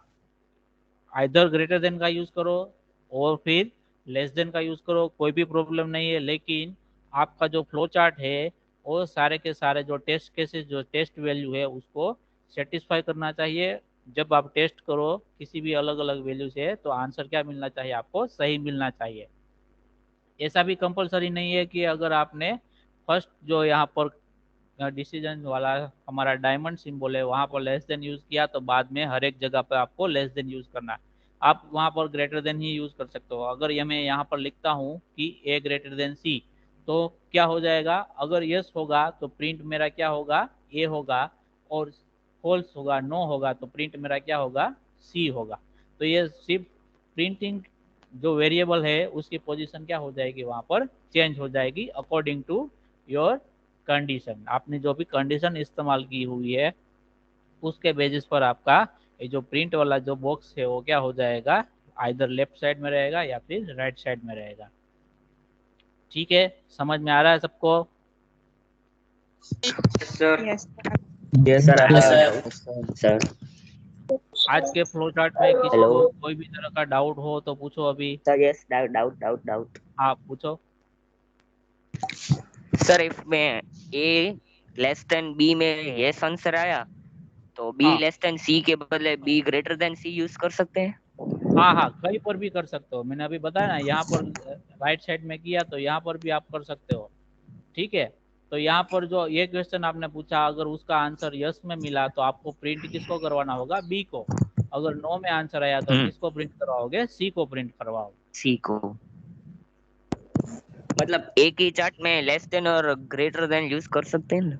आइदर ग्रेटर देन का यूज करो और फिर लेस देन का यूज करो, कोई भी प्रॉब्लम नहीं है। लेकिन आपका जो फ्लो चार्ट है वो सारे के सारे जो टेस्ट केसेस, जो टेस्ट वैल्यू है उसको सेटिस्फाई करना चाहिए। जब आप टेस्ट करो किसी भी अलग अलग वैल्यू से तो आंसर क्या मिलना चाहिए, आपको सही मिलना चाहिए। ऐसा भी कंपलसरी नहीं है कि अगर आपने फर्स्ट जो यहाँ पर डिसीजन वाला हमारा डायमंड सिंबल है वहां पर लेस देन यूज किया तो बाद में हर एक जगह पर आपको लेस देन यूज करना है। आप वहां पर ग्रेटर देन ही यूज कर सकते हो। अगर ये मैं यहाँ पर लिखता हूँ कि ए ग्रेटर देन सी तो क्या हो जाएगा, अगर यस होगा तो प्रिंट मेरा क्या होगा, ए होगा, और फॉल्स होगा, नो होगा तो प्रिंट मेरा क्या होगा, सी होगा। तो ये सिर्फ प्रिंटिंग जो वेरिएबल है उसकी पोजीशन क्या हो जाएगी, वहां पर चेंज हो जाएगी अकॉर्डिंग टू योर कंडीशन। आपने जो भी कंडीशन इस्तेमाल की हुई है उसके बेसिस पर आपका ये जो प्रिंट वाला जो बॉक्स है वो क्या हो जाएगा, आइदर लेफ्ट साइड में रहेगा या फिर राइट साइड में रहेगा। ठीक है, समझ में आ रहा है सबको? Sir yes yes sir sir आज के फ्लो चार्ट में किसी हेलो को कोई भी तरह का डाउट हो तो पूछो अभी। Sir, yes, doubt doubt doubt doubt हाँ पूछो। सर, इफ में ए लेस देन बी में यस आंसर आया तो बी हाँ लेस देन सी के बदले B greater than C use कर सकते हैं। हाँ हाँ, कहीं पर भी कर सकते हो। मैंने अभी बताया ना, यहाँ पर राइट साइड में किया तो यहाँ पर भी आप कर सकते हो। ठीक है, तो यहाँ पर जो ये क्वेश्चन आपने पूछा अगर उसका आंसर यस में मिला तो आपको प्रिंट किसको करवाना होगा, बी को। अगर नो में आंसर आया तो किसको प्रिंट करवाओगे, सी को प्रिंट करवाओगे। सी को, मतलब एक ही चार्ट में लेस देन और ग्रेटर देन यूज कर सकते हैं ना?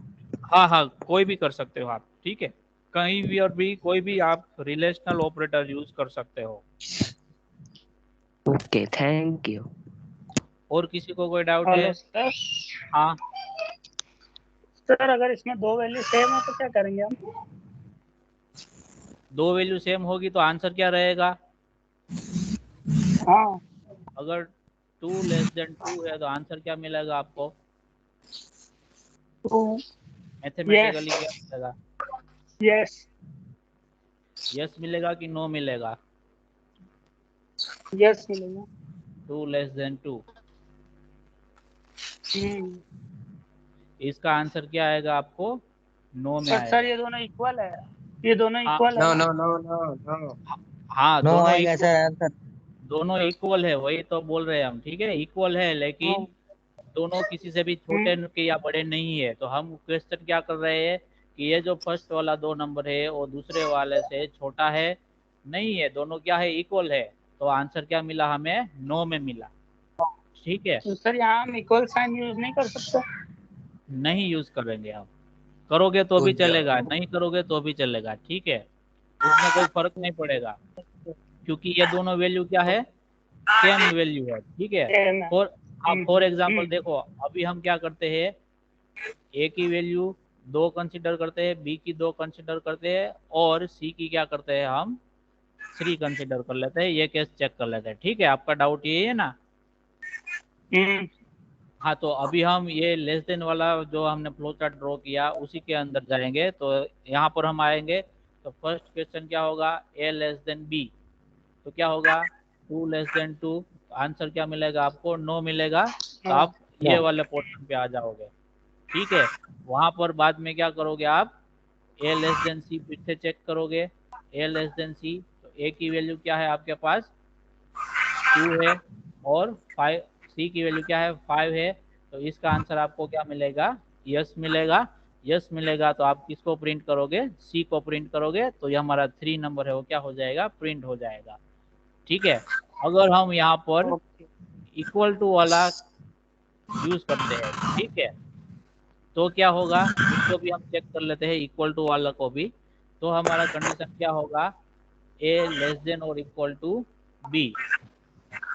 हाँ हाँ, कोई भी कर सकते हो आप। ठीक है, कहीं भी और भी कोई भी आप रिलेशनल ऑपरेटर यूज कर सकते हो। Okay, thank you. और किसी को कोई डाउट है? Hello sir. हाँ सर अगर इसमें दो वैल्यू सेम हो तो क्या करेंगे हम? दो वैल्यू सेम होगी तो आंसर क्या रहेगा, हाँ अगर 2 लेस देन 2 है तो आंसर क्या मिलेगा आपको, तो मैथमेटिकली क्या मिलेगा, यस यस मिलेगा कि नो मिलेगा, यस मिलेगा। 2 लेस देन 2। हम्म। इसका आंसर क्या आएगा आपको, नो में सर आएगा। ये दोनों इक्वल है, ये दोनों हाँ इक्वल है नो ना? नो नो नो नो हाँ, नो दोनों आएगा इक्वल, सर आंसर। दोनों इक्वल है, वही तो बोल रहे हैं हम। ठीक है, इक्वल है लेकिन दोनों किसी से भी छोटे के या बड़े नहीं है। तो हम क्वेश्चन क्या कर रहे हैं कि ये जो फर्स्ट वाला 2 नंबर है वो दूसरे वाले से छोटा है, नहीं है, दोनों क्या है, इक्वल है। तो आंसर क्या मिला हमें, नो में मिला। ठीक है, तो सर यहाँ हम इक्वल साइन यूज नहीं कर सकते? नहीं यूज करेंगे हम, करोगे तो भी चलेगा, नहीं करोगे तो भी चलेगा। ठीक है, उसमें कोई फर्क नहीं पड़ेगा क्योंकि ये दोनों वैल्यू क्या है, सेम वैल्यू है। ठीक है, सेम है। फॉर आप फॉर एग्जाम्पल देखो, अभी हम क्या करते हैं, ए की वैल्यू 2 कंसिडर करते हैं, बी की 2 कंसिडर करते हैं और सी की क्या करते हैं, हम 3 कंसिडर कर लेते हैं। ये केस चेक कर लेते हैं। ठीक है, आपका डाउट ये है ना? हाँ, तो अभी हम ये लेस देन वाला जो हमने फ्लो चार्ट ड्रॉ किया उसी के अंदर जाएंगे। तो यहाँ पर हम आएंगे तो फर्स्ट क्वेश्चन क्या होगा, ए लेस देन बी, तो क्या होगा 2 लेस देन 2, आंसर क्या मिलेगा आपको, नो मिलेगा। तो आप ये वाले पोर्शन पे आ जाओगे। ठीक है, वहां पर बाद में क्या करोगे आप, ए लेस देन सी फिर से चेक करोगे, ए लेस देन सी, तो ए की वैल्यू क्या है आपके पास 2 है और 5, सी की वैल्यू क्या है 5 है, तो इसका आंसर आपको क्या मिलेगा, यस मिलेगा। यस मिलेगा तो आप किसको प्रिंट करोगे, सी को प्रिंट करोगे, तो ये हमारा 3 नंबर है वो क्या हो जाएगा, प्रिंट हो जाएगा। ठीक है, अगर हम यहाँ पर इक्वल टू वाला यूज करते हैं, ठीक है, तो क्या होगा, इसको भी हम चेक कर लेते हैं इक्वल टू वाला को भी। तो हमारा कंडीशन क्या होगा, ए लेस देन और इक्वल टू बी।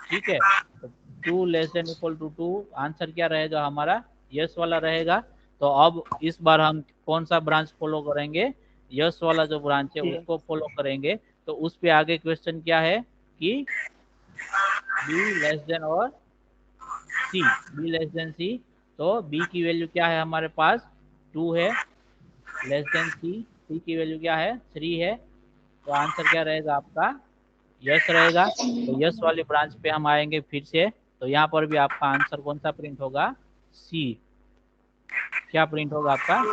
ठीक है, तो 2 less than equal to 2, answer क्या रहेगा हमारा, यस वाला रहेगा। तो अब इस बार हम कौन सा ब्रांच फॉलो करेंगे, यस वाला जो ब्रांच है उसको फॉलो करेंगे। तो उस पे आगे क्वेश्चन क्या है कि बी लेस देन और सी, बी लेस देन सी। तो बी की वैल्यू क्या है हमारे पास 2 है, लेस देन सी, सी की वैल्यू क्या है 3 है, तो आंसर क्या रहेगा आपका, यस रहेगा। तो यस वाली ब्रांच पे हम आएंगे फिर से, तो यहाँ पर भी आपका आंसर कौन सा प्रिंट होगा, सी। क्या प्रिंट होगा आपका,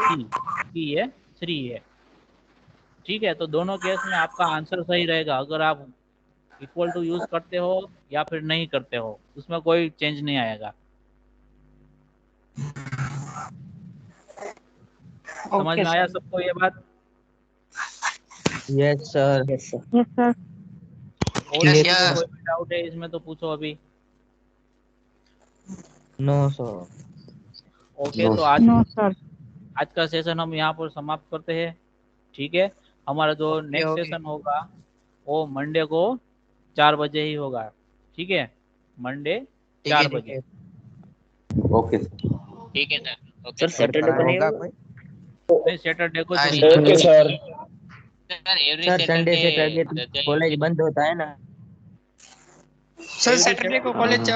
सी है, 3 है। ठीक है, तो दोनों केस में आपका आंसर सही रहेगा, अगर आप इक्वल टू यूज करते हो या फिर नहीं करते हो, उसमें कोई चेंज नहीं आएगा। समझ में आया सबको ये बात? Yes sir. Yes sir. और किसी को कोई भी डाउट है इसमें तो पूछो अभी। No sir. ओके, तो आज का सेशन हम यहाँ पर समाप्त करते हैं। ठीक है, हमारा जो नेक्स्ट सेशन होगा वो मंडे को 4 बजे ही होगा। ठीक है, मंडे 4 बजे। ओके ठीक है सर। सर सैटरडे को नहीं होगा? नहीं, सैटरडे को छुट्टी ओके है। सर। सर संडे से कॉलेज बंद होता है ना? सर सैटरडे को कॉलेज